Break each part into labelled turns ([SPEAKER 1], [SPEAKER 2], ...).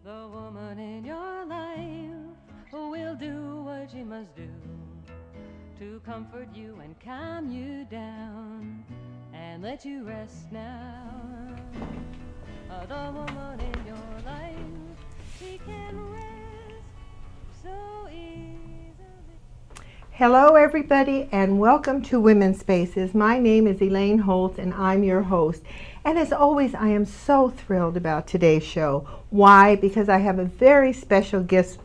[SPEAKER 1] The woman in your life who will do what she must do to comfort you and calm you down and let you rest now. The woman in your life, she can rest so easily.
[SPEAKER 2] Hello everybody and welcome to Women's Spaces. My name is Elaine Holtz and I'm your host. And as always, I am so thrilled about today's show. Why? Because I have a very special guest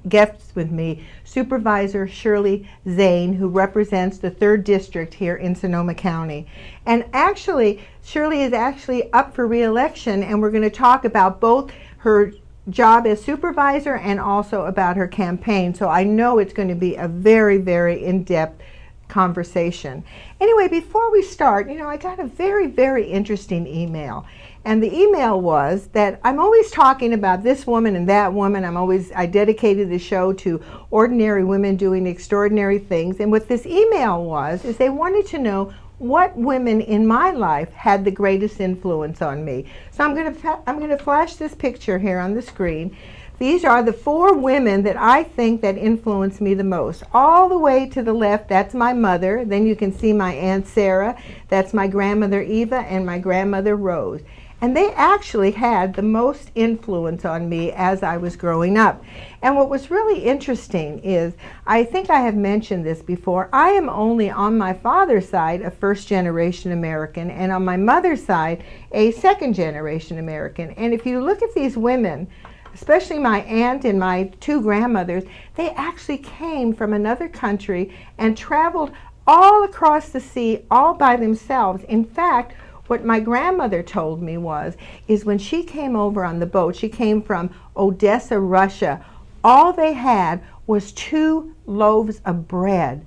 [SPEAKER 2] with me, Supervisor Shirley Zane, who represents the 3rd District here in Sonoma County. And actually, Shirley is actually up for re-election, and we're going to talk about both her job as supervisor and also about her campaign. So I know it's going to be a very, very in-depth conversation. Anyway, before we start, I got a very, very interesting email. And the email was that I'm always talking about this woman and that woman. I dedicated the show to ordinary women doing extraordinary things. And what this email was is they wanted to know what women in my life had the greatest influence on me. So I'm going to flash this picture here on the screen. These are the 4 women that I think that influenced me the most. All the way to the left, that's my mother. Then you can see my Aunt Sarah. That's my grandmother Eva and my grandmother Rose. And they actually had the most influence on me as I was growing up. And what was really interesting is, I think I have mentioned this before, I am only on my father's side a first-generation American, and on my mother's side a second-generation American. And if you look at these women, especially my aunt and my 2 grandmothers, they actually came from another country and traveled all across the sea all by themselves. In fact, what my grandmother told me is when she came over on the boat, she came from Odessa, Russia, all they had was 2 loaves of bread,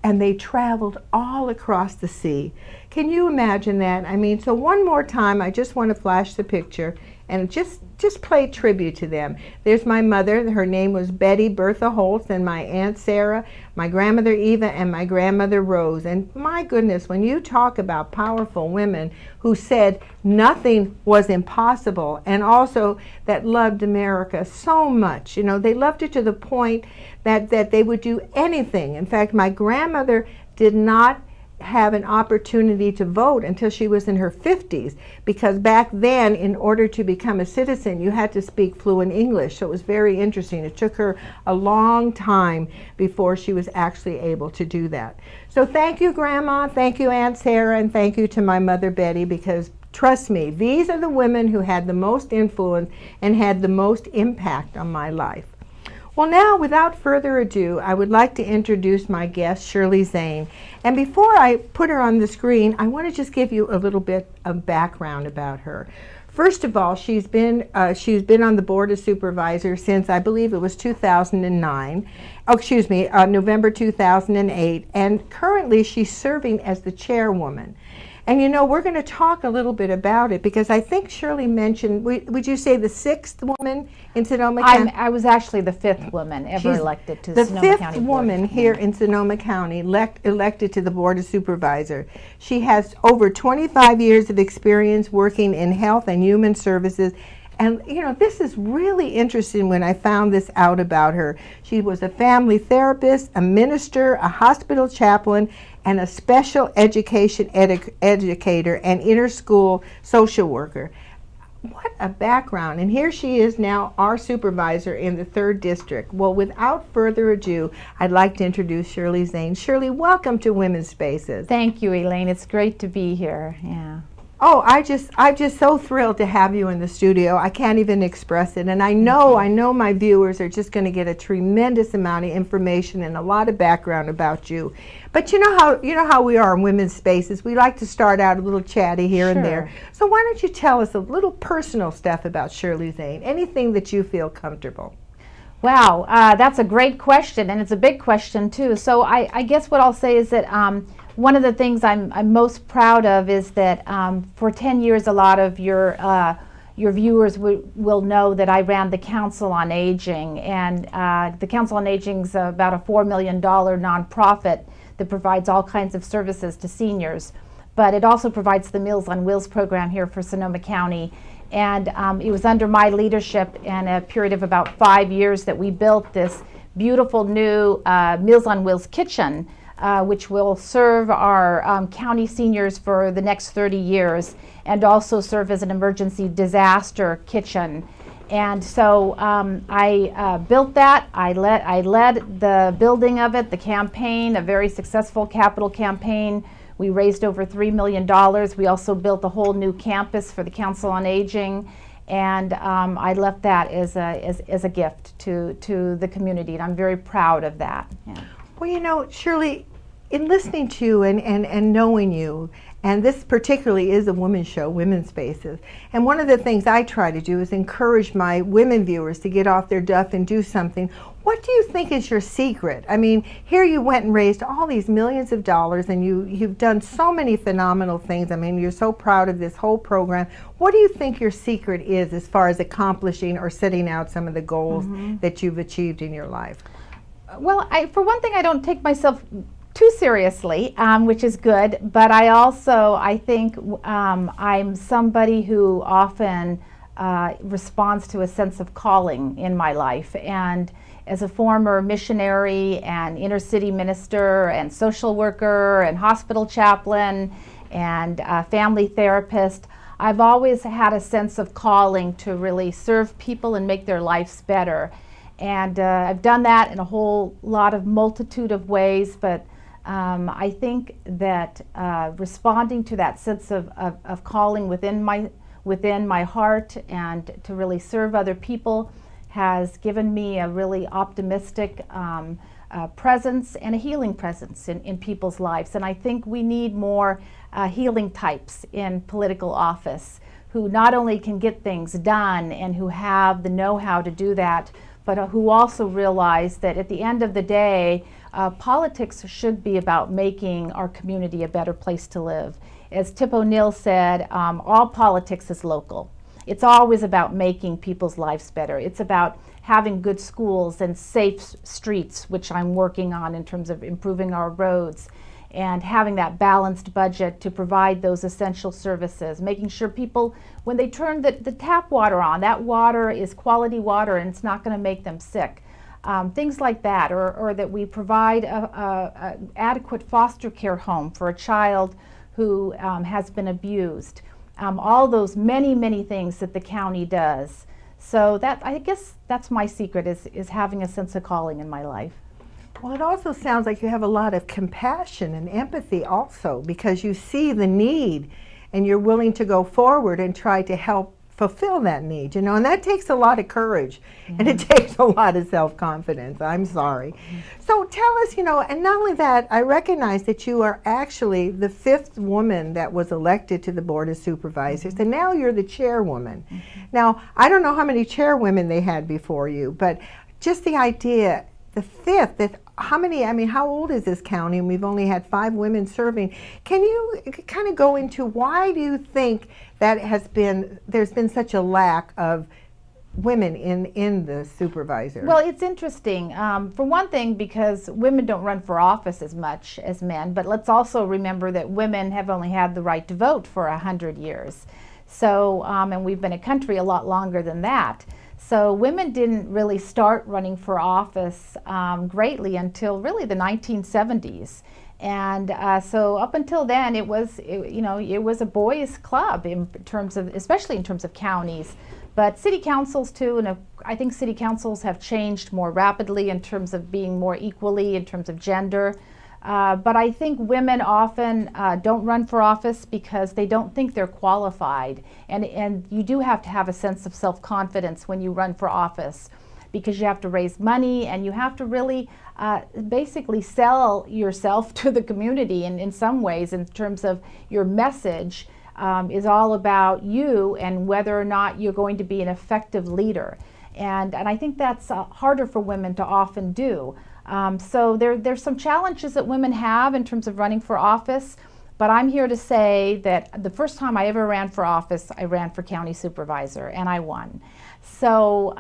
[SPEAKER 2] and they traveled all across the sea. Can you imagine that? So one more time, I just want to flash the picture and just play tribute to them. There's my mother. Her name was Betty Bertha Holtz, and my Aunt Sarah, my grandmother Eva, and my grandmother Rose. And my goodness, when you talk about powerful women who said nothing was impossible, and also that loved America so much. They loved it to the point that they would do anything. In fact, my grandmother did not have an opportunity to vote until she was in her 50s, because back then, in order to become a citizen, you had to speak fluent English. So it was very interesting. It took her a long time before she was actually able to do that. So thank you, Grandma, thank you, Aunt Sarah, and thank you to my mother, Betty, because trust me, these are the women who had the most influence and had the most impact on my life. Well, now, without further ado, I would like to introduce my guest, Shirley Zane. And before I put her on the screen, I want to just give you a little bit of background about her. First of all, she's been on the Board of Supervisors since, I believe it was 2009. November 2008. And currently, she's serving as the chairwoman. And we're going to talk a little bit about it, because I think Shirley mentioned, would you say the 6th woman in Sonoma County?
[SPEAKER 3] I was actually the 5th woman ever elected to the Sonoma County
[SPEAKER 2] The 5th
[SPEAKER 3] Board.
[SPEAKER 2] woman here in Sonoma County elected to the Board of Supervisors. She has over 25 years of experience working in health and human services. And, this is really interesting when I found this out about her. She was a family therapist, a minister, a hospital chaplain, and a special education educator and inter-school social worker. What a background. And here she is now, our supervisor in the 3rd District. Well, without further ado, I'd like to introduce Shirley Zane. Shirley, welcome to Women's Spaces.
[SPEAKER 3] Thank you, Elaine. It's great to be here. Yeah.
[SPEAKER 2] Oh, I'm just so thrilled to have you in the studio. I can't even express it. And I know my viewers are just going to get a tremendous amount of information and a lot of background about you. But you know how we are in Women's Spaces. We like to start out a little chatty here and there. So why don't you tell us a little personal stuff about Shirley Zane? Anything that you feel comfortable.
[SPEAKER 3] Wow, that's a great question, and it's a big question too. So I guess what I'll say is that one of the things I'm most proud of is that for 10 years, a lot of your viewers will know that I ran the Council on Aging, and the Council on Aging is about a $4 million nonprofit that provides all kinds of services to seniors. but it also provides the Meals on Wheels program here for Sonoma County. And it was under my leadership in a period of about 5 years that we built this beautiful new Meals on Wheels kitchen, which will serve our county seniors for the next 30 years and also serve as an emergency disaster kitchen. And so I built that. I led the building of it, the campaign, a very successful capital campaign. We raised over $3 million. We also built a whole new campus for the Council on Aging. And I left that as a gift to the community, and I'm very proud of that. Yeah.
[SPEAKER 2] Well, you know, Shirley, in listening to you and knowing you, and this particularly is a women's show, Women's Spaces, and one of the things I try to do is encourage my women viewers to get off their duff and do something. What do you think is your secret? I mean, here you went and raised all these millions of dollars, and you've done so many phenomenal things. I mean, you're so proud of this whole program. What do you think your secret is as far as accomplishing or setting out some of the goals that you've achieved in your life?
[SPEAKER 3] Well, for one thing, I don't take myself too seriously, which is good, but I think I'm somebody who often responds to a sense of calling in my life. And as a former missionary and inner city minister and social worker and hospital chaplain and family therapist, I've always had a sense of calling to really serve people and make their lives better. And I've done that in a whole multitude of ways, but I think that responding to that sense of calling within my heart and to really serve other people has given me a really optimistic presence and a healing presence in people's lives. And I think we need more healing types in political office who not only can get things done and who have the know-how to do that, but who also realize that at the end of the day, politics should be about making our community a better place to live. As Tip O'Neill said, all politics is local. It's always about making people's lives better. It's about having good schools and safe streets, which I'm working on in terms of improving our roads, and having that balanced budget to provide those essential services, making sure people, when they turn the tap water on, that water is quality water and it's not going to make them sick. Things like that, or that we provide a adequate foster care home for a child who has been abused. All those many things that the county does. So that, I guess that's my secret, is having a sense of calling in my life.
[SPEAKER 2] Well, it also sounds like you have a lot of compassion and empathy also, because you see the need and you're willing to go forward and try to help fulfill that need, you know, and that takes a lot of courage and it takes a lot of self-confidence. I'm sorry. So tell us, you know, and not only that, I recognize that you are actually the 5th woman that was elected to the Board of Supervisors, and now you're the chairwoman. Now, I don't know how many chairwomen they had before you, but just the idea, the 5th, that how old is this county? And we've only had 5 women serving. Can you kind of go into why do you think that there's been such a lack of women in the supervisor?
[SPEAKER 3] Well, it's interesting. For one thing, because women don't run for office as much as men, but let's also remember that women have only had the right to vote for 100 years. So, and we've been a country a lot longer than that. So women didn't really start running for office greatly until really the 1970s. And so up until then, it was a boys' club in terms of, especially in terms of counties. But city councils too, and I think city councils have changed more rapidly in terms of being more equally in terms of gender. But I think women often don't run for office because they don't think they're qualified. And you do have to have a sense of self-confidence when you run for office, because you have to raise money and you have to really basically sell yourself to the community in some ways, in terms of your message is all about you and whether or not you're going to be an effective leader. And I think that's harder for women to often do. So there's some challenges that women have in terms of running for office, but I'm here to say that the first time I ever ran for office, I ran for county supervisor and I won. So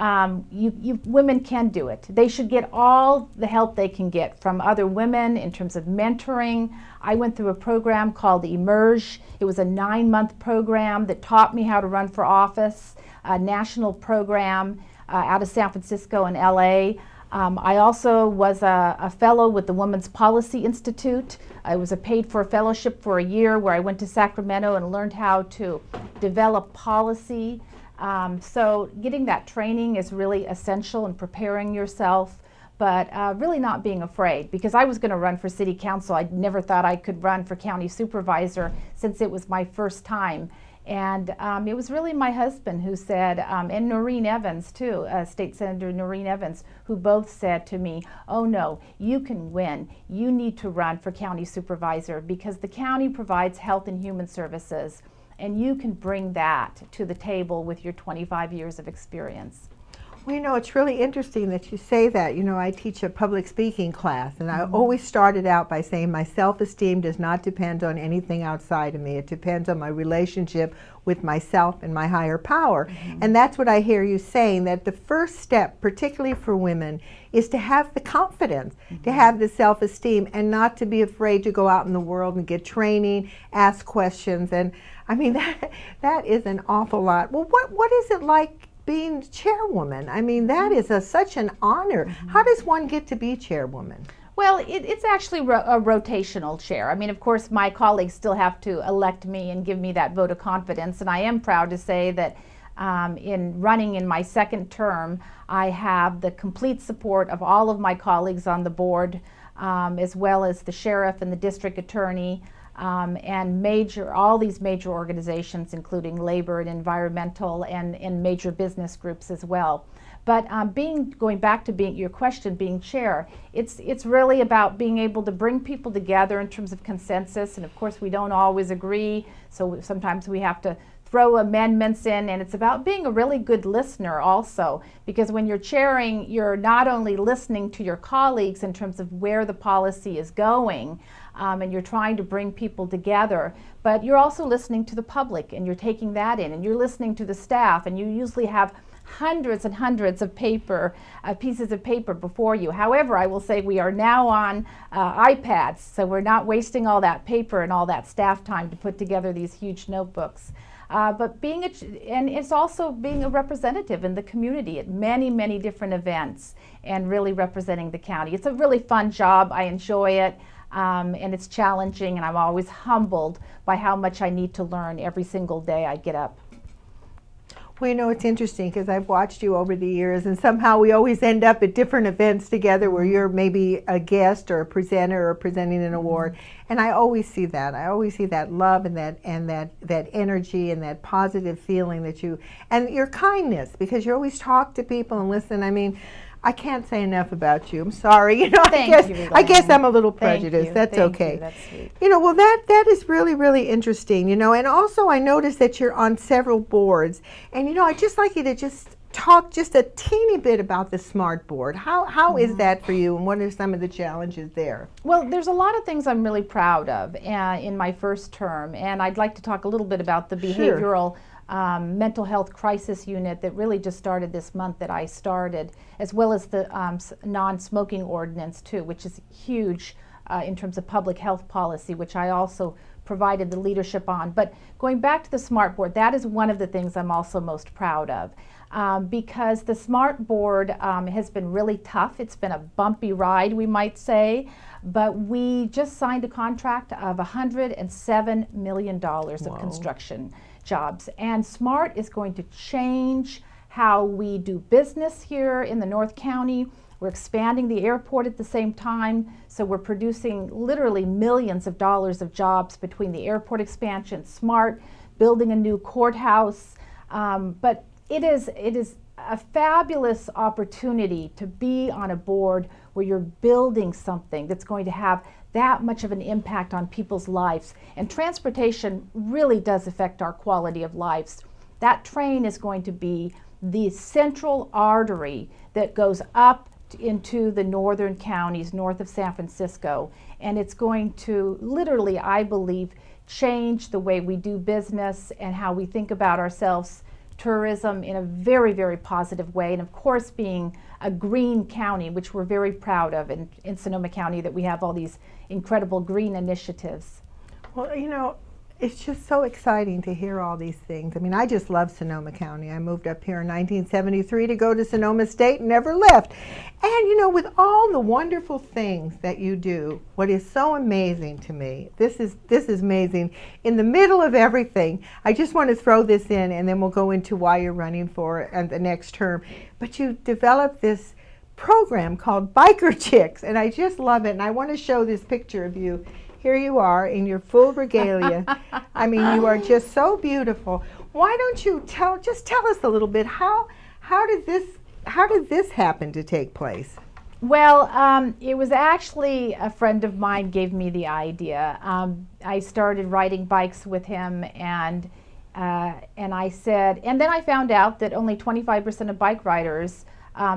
[SPEAKER 3] women can do it. They should get all the help they can get from other women in terms of mentoring. I went through a program called Emerge. It was a 9-month program that taught me how to run for office, a national program out of San Francisco and LA. I also was a fellow with the Women's Policy Institute. I was a paid-for fellowship for a year where I went to Sacramento and learned how to develop policy. So getting that training is really essential in preparing yourself, but really not being afraid, because I was going to run for city council. I never thought I could run for county supervisor since it was my first time. And it was really my husband who said, and Noreen Evans too, State Senator Noreen Evans, who both said to me, oh no, you can win. You need to run for county supervisor because the county provides health and human services, and you can bring that to the table with your 25 years of experience.
[SPEAKER 2] Well, you know, it's really interesting that you say that. You know, I teach a public speaking class, and I always started out by saying my self-esteem does not depend on anything outside of me. It depends on my relationship with myself and my higher power. And that's what I hear you saying, that the first step, particularly for women, is to have the confidence, to have the self-esteem, and not to be afraid to go out in the world and get training, ask questions. And I mean, that is an awful lot. Well, what is it like being chairwoman? I mean, that is such an honor. How does one get to be chairwoman?
[SPEAKER 3] Well, it's actually a rotational chair. I mean, of course, my colleagues still have to elect me and give me that vote of confidence, and I am proud to say that in running in my second term, I have the complete support of all of my colleagues on the board, as well as the sheriff and the district attorney, and all these major organizations, including labor and environmental and major business groups as well. But going back to your question, being chair, it's really about being able to bring people together in terms of consensus. And of course, we don't always agree, so sometimes we have to throw amendments in, and it's about being a really good listener also, because when you're chairing, you're not only listening to your colleagues in terms of where the policy is going, and you're trying to bring people together, but you're also listening to the public, and you're taking that in, and you're listening to the staff, and you usually have hundreds and hundreds of pieces of paper before you. However, I will say we are now on iPads, so we're not wasting all that paper and all that staff time to put together these huge notebooks. But and it's also being a representative in the community at many, many different events and really representing the county. It's a really fun job. I enjoy it, and it's challenging, and I'm always humbled by how much I need to learn every single day I get up.
[SPEAKER 2] Well, you know, it's interesting because I've watched you over the years, and somehow we always end up at different events together where you're maybe a guest or a presenter or presenting an award. And I always see that. I always see that love and that energy and that positive feeling that and your kindness, because you always talk to people and listen. I mean, I can't say enough about you. I'm sorry. You know, I guess I'm a little prejudiced. That's okay.
[SPEAKER 3] That's sweet.
[SPEAKER 2] You know, well, that is really, really interesting. You know, and also I noticed that you're on several boards, and you know, I'd just like you to just talk just a teeny bit about the SMART board. How is that for you, and what are some of the challenges there?
[SPEAKER 3] Well, there's a lot of things I'm really proud of in my first term, and I'd like to talk a little bit about the behavioral mental health crisis unit that really just started this month that I started, as well as the non-smoking ordinance too, which is huge in terms of public health policy, which I also provided the leadership on. But going back to the SMART board, that is one of the things I'm also most proud of, because the SMART board has been really tough. It's been a bumpy ride, we might say, but we just signed a contract of $107 million of construction jobs, and SMART is going to change how we do business here in the North County. We're expanding the airport at the same time, so we're producing literally millions of dollars of jobs between the airport expansion, SMART, building a new courthouse. But it is a fabulous opportunity to be on a board where you're building something that's going to have that much of an impact on people's lives. And transportation really does affect our quality of lives. That train is going to be the central artery that goes up into the northern counties north of San Francisco, and it's going to literally, I believe, change the way we do business and how we think about ourselves tourism in a very, very positive way. And of course, being a green county, which we're very proud of in Sonoma County, that we have all these incredible green initiatives.
[SPEAKER 2] Well, you know, it's just so exciting to hear all these things. I mean, I just love Sonoma County. I moved up here in 1973 to go to Sonoma State and never left. And, you know, with all the wonderful things that you do, what is so amazing to me, this is amazing. In the middle of everything, I just want to throw this in, and then we'll go into why you're running for the next term. But you developed this program called Biker Chicks, and I just love it. And I want to show this picture of you. Here you are in your full regalia. I mean, you are just so beautiful. Why don't you tell us a little bit, how did this happen to take place?
[SPEAKER 3] Well, it was actually a friend of mine gave me the idea. I started riding bikes with him, and I said, and then I found out that only 25% of bike riders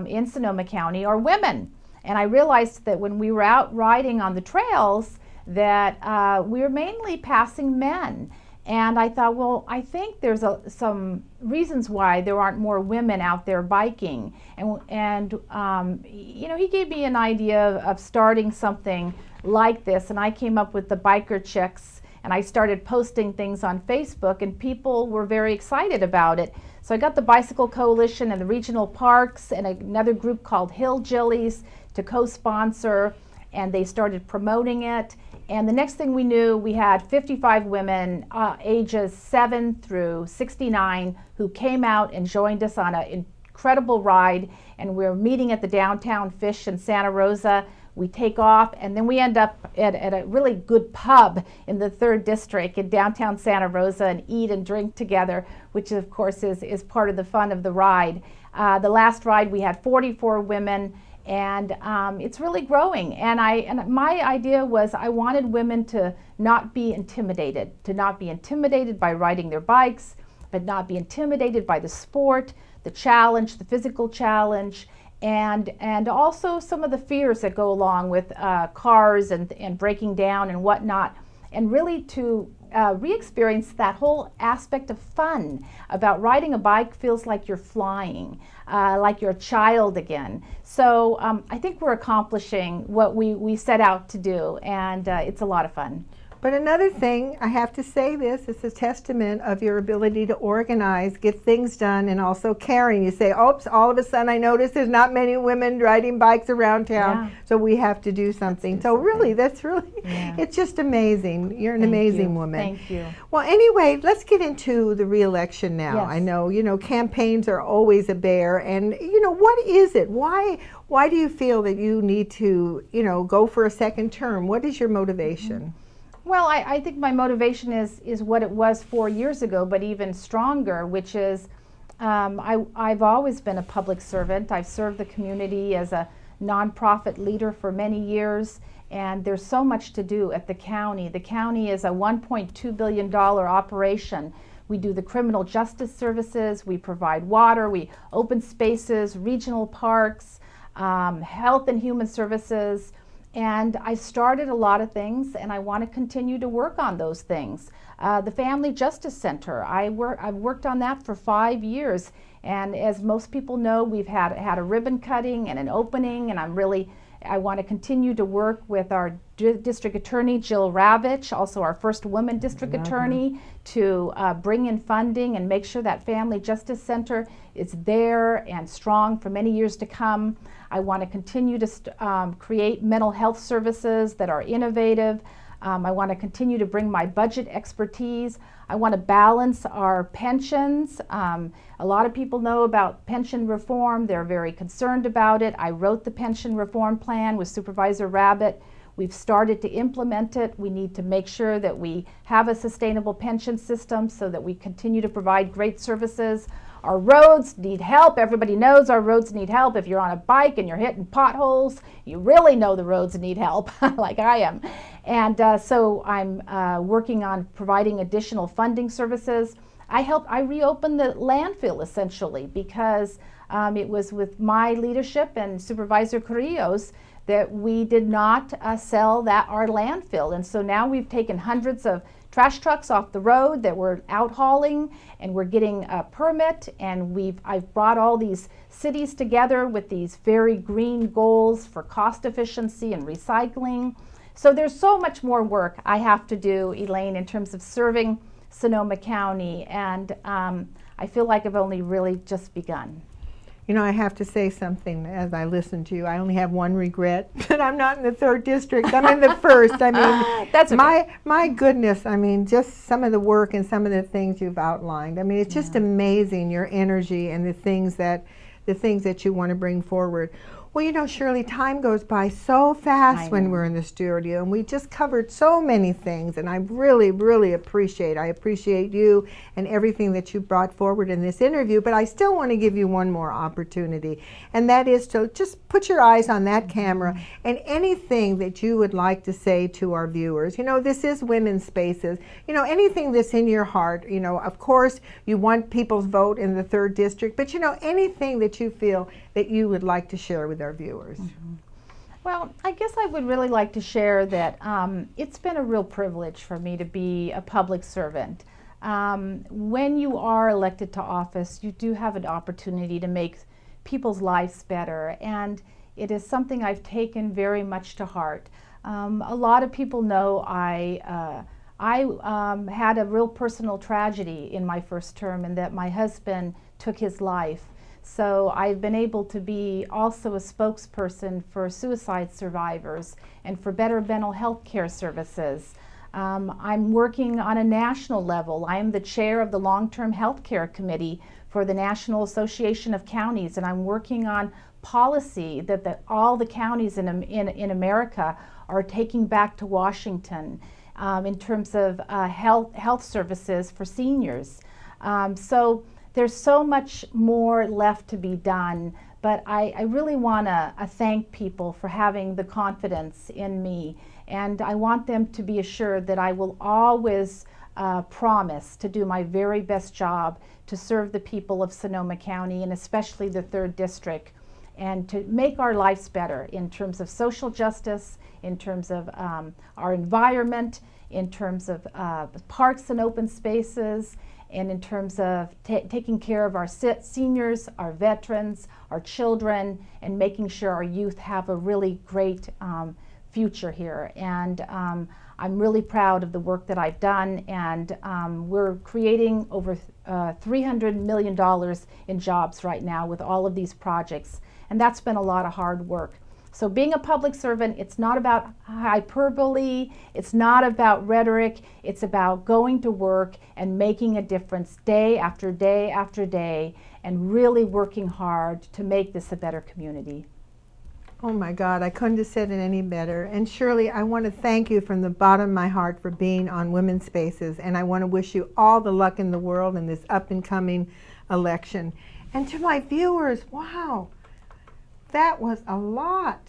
[SPEAKER 3] in Sonoma County are women. And I realized that when we were out riding on the trails, that we were mainly passing men. And I thought, well, I think there's some reasons why there aren't more women out there biking. And you know, he gave me an idea of starting something like this, and I came up with the Biker Chicks, and I started posting things on Facebook, and people were very excited about it. So I got the Bicycle Coalition and the regional parks and another group called Hillbillies to co-sponsor, and they started promoting it. And the next thing we knew, we had 55 women ages 7 through 69 who came out and joined us on an incredible ride. And we're meeting at the Downtown Fish in Santa Rosa. We take off, and then we end up at a really good pub in the 3rd District in downtown Santa Rosa and eat and drink together, which of course is part of the fun of the ride. The last ride we had 44 women, and it's really growing. And my idea was I wanted women to not be intimidated by riding their bikes, but not be intimidated by the sport, the challenge, the physical challenge, and also some of the fears that go along with cars and breaking down and whatnot, and really to re-experience that whole aspect of fun about riding a bike. Feels like you're flying, like you're a child again. So I think we're accomplishing what we set out to do, and it's a lot of fun.
[SPEAKER 2] But another thing, I have to say this, it's a testament of your ability to organize, get things done, and also caring. You say, oops, all of a sudden I notice there's not many women riding bikes around town, so we have to do something. So really, that's really, it's just amazing. You're an amazing woman.
[SPEAKER 3] Thank you.
[SPEAKER 2] Well, anyway, let's get into the re-election now.
[SPEAKER 3] Yes.
[SPEAKER 2] I know, you know, campaigns are always a bear, and, you know, what is it? Why do you feel that you need to, you know, go for a second term? What is your motivation?
[SPEAKER 3] Well, I think my motivation is what it was 4 years ago, but even stronger, which is I've always been a public servant. I've served the community as a nonprofit leader for many years, and there's so much to do at the county. The county is a $1.2 billion operation. We do the criminal justice services, we provide water, we open spaces, regional parks, health and human services. And I started a lot of things, and I want to continue to work on those things. The Family Justice Center, I've worked on that for 5 years, and as most people know, we've had a ribbon cutting and an opening, and I want to continue to work with our district attorney, Jill Ravitch, also our first woman district attorney, to bring in funding and make sure that Family Justice Center is there and strong for many years to come. I want to continue to create mental health services that are innovative. I want to continue to bring my budget expertise. I want to balance our pensions. A lot of people know about pension reform. They're very concerned about it. I wrote the pension reform plan with Supervisor Rabbit. We've started to implement it. We need to make sure that we have a sustainable pension system so that we continue to provide great services. Our roads need help. Everybody knows our roads need help. If you're on a bike and you're hitting potholes, you really know the roads need help, like I am. And so I'm working on providing additional funding services. I reopened the landfill essentially because it was with my leadership and Supervisor Carrillo's that we did not sell our landfill. And so now we've taken hundreds of trash trucks off the road that we're out hauling, and we're getting a permit, and I've brought all these cities together with these very green goals for cost efficiency and recycling. So there's so much more work I have to do, Elaine, in terms of serving Sonoma County, and I feel like I've only really just begun.
[SPEAKER 2] You know, I have to say something as I listen to you. I only have one regret, that I'm not in the 3rd district. I'm in the 1st. I mean,
[SPEAKER 3] that's okay.
[SPEAKER 2] my goodness, I mean, just some of the work and some of the things you've outlined. I mean, it's just amazing, your energy and the things that you want to bring forward. Well, you know, Shirley, time goes by so fast when we're in the studio, and we just covered so many things, and I really, really appreciate you and everything that you brought forward in this interview, but I still want to give you one more opportunity, and that is to just put your eyes on that camera and anything that you would like to say to our viewers. You know, this is Women's Spaces. You know, anything that's in your heart, you know, of course, you want people's vote in the 3rd district, but you know, anything that you feel that you would like to share with our viewers.
[SPEAKER 3] Well, I guess I would really like to share that it's been a real privilege for me to be a public servant. When you are elected to office, you do have an opportunity to make people's lives better, and it is something I've taken very much to heart. A lot of people know I had a real personal tragedy in my 1st term, and that my husband took his life. So I've been able to be also a spokesperson for suicide survivors and for better mental health care services. I'm working on a national level. I am the chair of the Long-Term Health Care Committee for the National Association of Counties, and I'm working on policy that all the counties in America are taking back to Washington in terms of health services for seniors. So there's so much more left to be done, but I really want to thank people for having the confidence in me, and I want them to be assured that I will always promise to do my very best job to serve the people of Sonoma County, and especially the 3rd district, and to make our lives better in terms of social justice, in terms of our environment, in terms of parks and open spaces, and in terms of taking care of our seniors, our veterans, our children, and making sure our youth have a really great future here. And I'm really proud of the work that I've done, and we're creating over $300 million in jobs right now with all of these projects, and that's been a lot of hard work. So being a public servant, it's not about hyperbole, it's not about rhetoric, it's about going to work and making a difference day after day after day, and really working hard to make this a better community.
[SPEAKER 2] Oh my God, I couldn't have said it any better. And Shirley, I want to thank you from the bottom of my heart for being on Women's Spaces, and I want to wish you all the luck in the world in this up and coming election. And to my viewers, wow, that was a lot.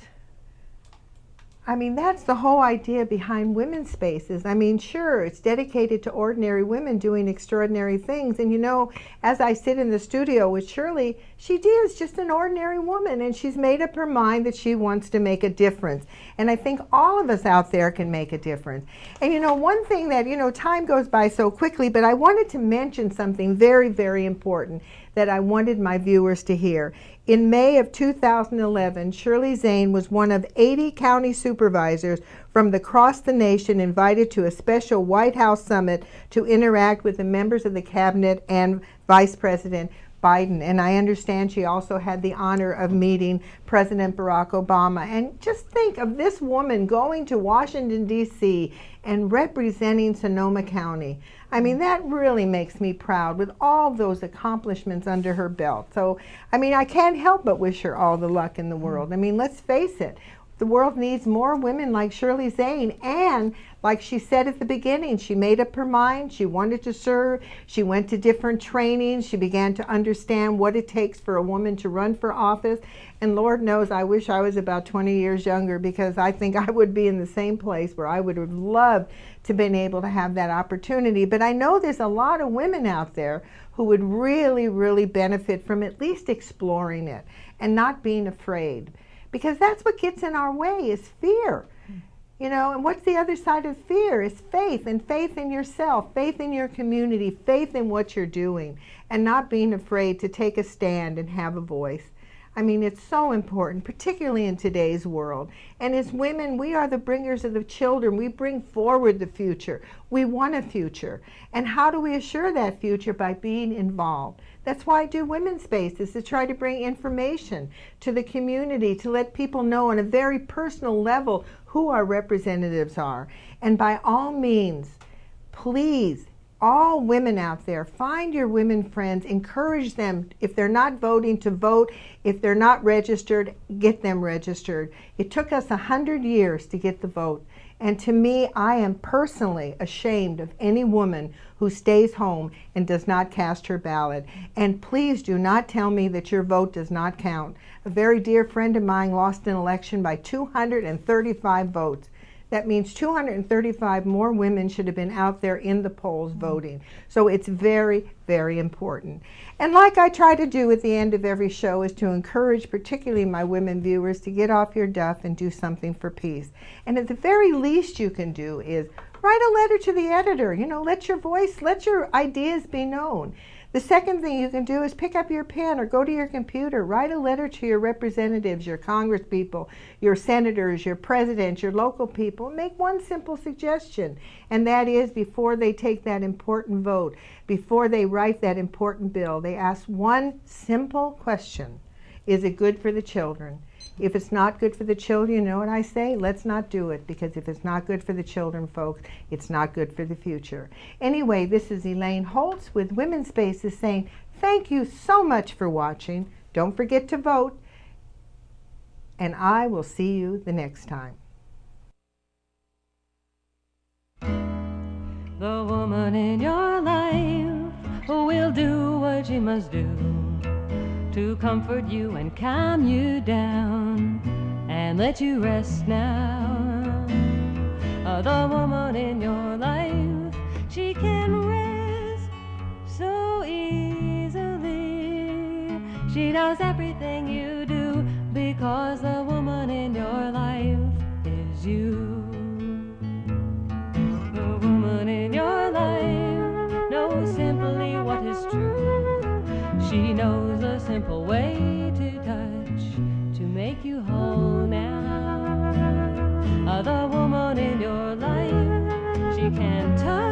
[SPEAKER 2] I mean, that's the whole idea behind Women's Spaces. I mean, sure, it's dedicated to ordinary women doing extraordinary things. And you know, as I sit in the studio with Shirley, she is just an ordinary woman, and she's made up her mind that she wants to make a difference. And I think all of us out there can make a difference. And you know, one thing that, you know, time goes by so quickly, but I wanted to mention something very, very important that I wanted my viewers to hear. In May of 2011, Shirley Zane was one of 80 county supervisors from across the nation invited to a special White House summit to interact with the members of the cabinet and Vice President Biden. And I understand she also had the honor of meeting President Barack Obama. And just think of this woman going to Washington, D.C. and representing Sonoma County. I mean, that really makes me proud with all those accomplishments under her belt. So, I mean, I can't help but wish her all the luck in the world. I mean, let's face it, the world needs more women like Shirley Zane. And like she said at the beginning, she made up her mind. She wanted to serve. She went to different trainings. She began to understand what it takes for a woman to run for office. And Lord knows, I wish I was about 20 years younger, because I think I would be in the same place where I would have loved to have been able to have that opportunity. But I know there's a lot of women out there who would really, really benefit from at least exploring it and not being afraid. Because that's what gets in our way, is fear. You know, and what's the other side of fear? Is faith, and faith in yourself, faith in your community, faith in what you're doing, and not being afraid to take a stand and have a voice. I mean, it's so important, particularly in today's world. And as women, we are the bringers of the children. We bring forward the future. We want a future. And how do we assure that future? By being involved. That's why I do women's spaces, to try to bring information to the community, to let people know on a very personal level who our representatives are. And by all means, please, all women out there, find your women friends, encourage them, if they're not voting, to vote. If they're not registered, get them registered. It took us 100 years to get the vote. And to me, I am personally ashamed of any woman who stays home and does not cast her ballot. And please do not tell me that your vote does not count. A very dear friend of mine lost an election by 235 votes. That means 235 more women should have been out there in the polls voting. So it's very, very important. And like I try to do at the end of every show, is to encourage particularly my women viewers to get off your duff and do something for peace. And at the very least you can do is write a letter to the editor. You know, let your voice, let your ideas be known. The second thing you can do is pick up your pen or go to your computer, write a letter to your representatives, your congresspeople, your senators, your presidents, your local people. Make one simple suggestion, and that is, before they take that important vote, before they write that important bill, they ask one simple question: is it good for the children? If it's not good for the children, you know what I say? Let's not do it, because if it's not good for the children, folks, it's not good for the future. Anyway, this is Elaine Holtz with Women's Spaces saying thank you so much for watching. Don't forget to vote, and I will see you the next time.
[SPEAKER 1] The woman in your life will do what she must do to comfort you and calm you down and let you rest now. The woman in your life, she can rest so easily. She knows everything you do, because the woman in your life is you. The woman in your life knows simply what is true. She knows a simple way to touch, to make you whole now. The woman in your life, she can touch